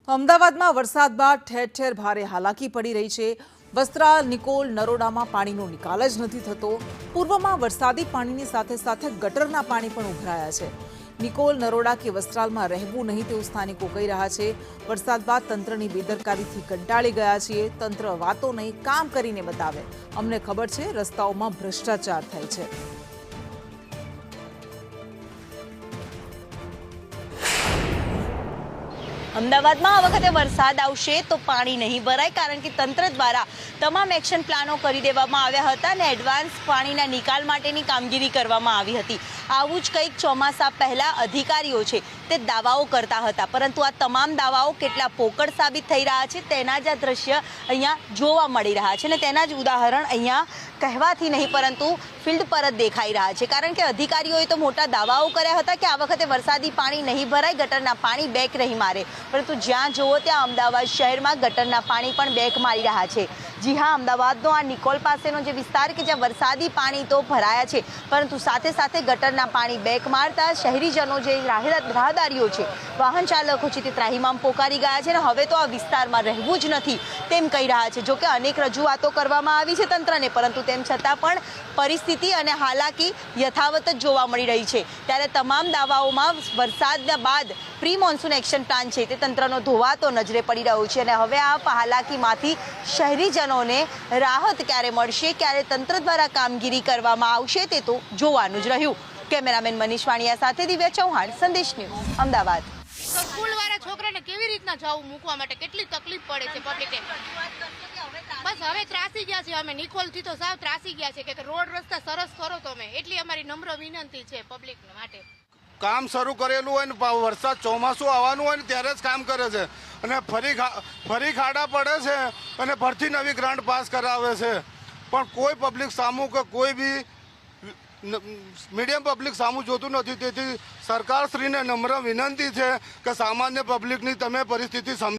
અમદાવાદમાં વરસાદ બાદ ઠેર ઠેર ભારે હાલાકી પડી રહી છે। વસ્ત્રાલ, નિકોલ, નરોડામાં પાણીનો નિકાલ જ નથી થતો। પૂર્વમાં વરસાદી પાણીની સાથે સાથે ગટરના પાણી પણ ઉભરાયા છે। નિકોલ, નરોડા કે વસ્ત્રાલમાં રહેવું નહીં તેવું સ્થાનિકો કહી રહ્યા છે। વરસાદ બાદ તંત્રની બેદરકારીથી કંટાળી ગયા છીએ। તંત્ર વાતો નહીં કામ કરીને બતાવે। અમને ખબર છે રસ્તાઓમાં ભ્રષ્ટાચાર થાય છે। અમદાવાદમાં આ વખતે વરસાદ આવશે તો પાણી નહીં ભરાય, કારણ કે તંત્ર દ્વારા તમામ એક્શન પ્લાનો કરી દેવામાં આવ્યા હતા અને એડવાન્સ પાણીના નિકાલ માટેની કામગીરી કરવામાં આવી હતી। આવું જ કંઈક ચોમાસા પહેલા અધિકારીઓ છે તે દાવાઓ કરતા હતા, પરંતુ આ તમામ દાવાઓ કેટલા પોકળ સાબિત થઈ રહ્યા છે તેના જ આ દ્રશ્ય અહીંયા જોવા મળી રહ્યા છે અને તેના જ ઉદાહરણ અહીંયા કહેવાથી નહીં પરંતુ ફિલ્ડ પર જ દેખાઈ રહ્યા છે। કારણ કે અધિકારીઓએ તો મોટા દાવાઓ કર્યા હતા કે આ વખતે વરસાદી પાણી નહીં ભરાય, ગટરના પાણી બેક નહીં મારે, પરંતુ જ્યાં જુઓ ત્યાં અમદાવાદ શહેરમાં ગટરના પાણી પણ બેક મારી રહ્યા છે। જી હા, અમદાવાદનો આ નિકોલ પાસેનો જે વિસ્તાર કે જ્યાં વરસાદી પાણી તો ભરાયા છે, પરંતુ સાથે સાથે ગટરના પાણી બેક મારતા શહેરીજનો જે રાહદારીઓ છે, વાહન ચાલકો છે તે ત્રાહિમામ પોકારી ગયા છે અને હવે તો આ વિસ્તારમાં રહેવું જ નથી તેમ કહી રહ્યા છે। જોકે અનેક રજૂઆતો કરવામાં આવી છે તંત્રને, પરંતુ તેમ છતાં પણ પરિસ્થિતિ અને હાલાકી યથાવત જ જોવા મળી રહી છે। ત્યારે તમામ દાવાઓમાં વરસાદના બાદ પ્રી મોન્સૂન એક્શન પ્લાન છે તે તંત્રનો ધોવાતો નજરે પડી રહ્યો છે અને હવે આ હાલાકીમાંથી શહેરીજનોને રાહત ક્યારે મળશે, ક્યારે તંત્ર દ્વારા કામગીરી કરવામાં આવશે તે તો જોવાનું જ રહ્યું। કેમેરામેન મનીષ વાણિયા સાથે દિવ્યા ચૌહાણ, સંદેશ ન્યૂઝ, અમદાવાદ। સ્કૂલ વાળા છોકરાને કેવી રીતના જવું મૂકવા માટે કેટલી તકલીફ પડે છે પબ્લિકને। બસ હવે ત્રાસી ગયા છે અમે, નિકોલ થી તો સાવ ત્રાસી ગયા છે કે રોડ રસ્તા સરસ કરો તમે, એટલી અમારી નમ્ર વિનંતી છે પબ્લિક માટે। કામ શરૂ કરેલું હોય ને વરસાદ ચોમાસું આવવાનું હોય ને ત્યારે જ કામ કરે છે અને ફરી ખાડા પડે છે અને ફરીથી નવી ગ્રાન્ટ પાસ કરાવે છે, પણ કોઈ પબ્લિક સામું કે કોઈ બી મીડિયમ પબ્લિક સામું જોતું નથી। તેથી સરકારશ્રીને નમ્ર વિનંતી છે કે સામાન્ય પબ્લિકની તમે પરિસ્થિતિ